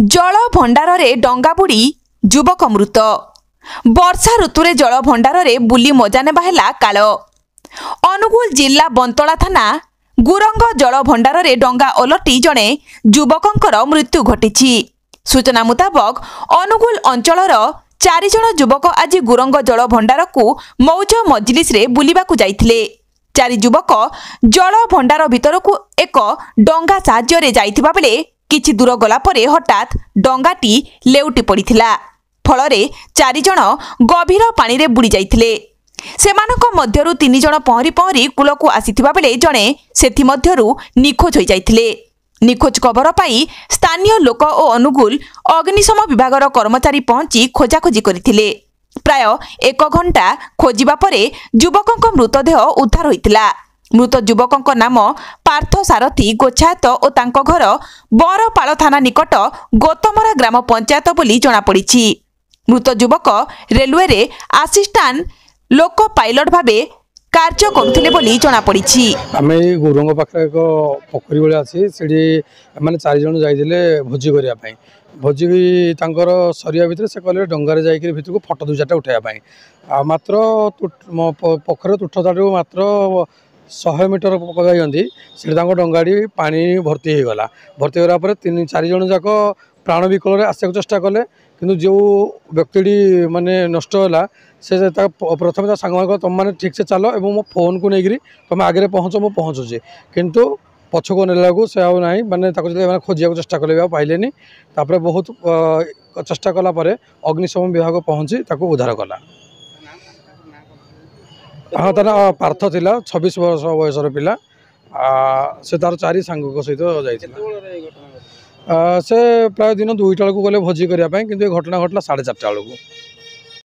जल भंडार डंगा बुड़ी युवक मृत। वर्षा ऋतुरे जल भंडार बुली मजा नेबा काल। अनुगुल जिला बंतला थाना गुरंग जल भंडार डंगा ओलटी जड़े युवकंकर मृत्यु घटी। सूचना मुताबक अनुगुल अंचलर 4 जण युवक आज गुरंग जल भंडार को मौज मजलिस रे बुलिबाकु जाइथिले। 4 युवक जल भंडार भितर को एक डंगा साहाय्य जाइथिबा बेले किछि दूर गला परे हठात डंगाटी लेउटी पड़िथिला। फलरे 4 जण गभीर पानी रे बुड़ी जाइथिले। सेमानक मध्यरु 3 जण पहरी पहरी कूलकु आसीथिबा बेले जणे सेथि मध्यरु निखोज होई जाइथिले। निखोज खबर पाई स्थानीय लोक और अनुगुल अग्निशम विभागर कर्मचारी पहुंची खोजाखोजी करथिले। प्राय 1 घंटा खोजिबा परे युवकक मृतदेह उद्धार होइतिला। मृत युवकक नाम पार्थ सारथी गोछायत और तांको घर बरपाल थाना निकट गोतमरा ग्राम पंचायत बोली जना पड़िछि। मृत युवक रेलवे रे असिस्टेंट लोको पायलट भाबे कार्य करथिले बोली जना पड़िछि। आमे गुरंग पाखरे एक पोखरी वाला अछि सेडी माने 4 जण जाइथिले भोजी करिया पई। भोजी तांकर सरिया भितर से कहले डंगारे जाइकरी भितर को फोटो 2-4टा उठाया पई। मात्र पोखरे तुठताडू मात्र 100 मीटर पकाइंदी से डंगाड़ी पानी भर्ती हो गला। भर्ती होगा पर 3-4 जण जाक प्राण विकल आसा चेष्टा कले किंतु जो व्यक्ति माने नष्ट होला से प्रथम सांग तुम मैंने ठीक से चलो एवं मो फोन को लेकर तुम आगे पहुँच मु पहुँचुचे किंतु पछको नेला से आउ ना माने खोजा चेष्टा कले पाइले तापर बहुत चेष्टा कलापर अग्निशम विभाग पहुँची उद्धार कला। हाँ तार पार्थ थिला 26 वर्ष बयसर पिला से तार 4 सांग सहित जाइथिला। से प्राय दिन 2टा बेलू गले भोजी करने कि घटना घटला 4:30 बेलू।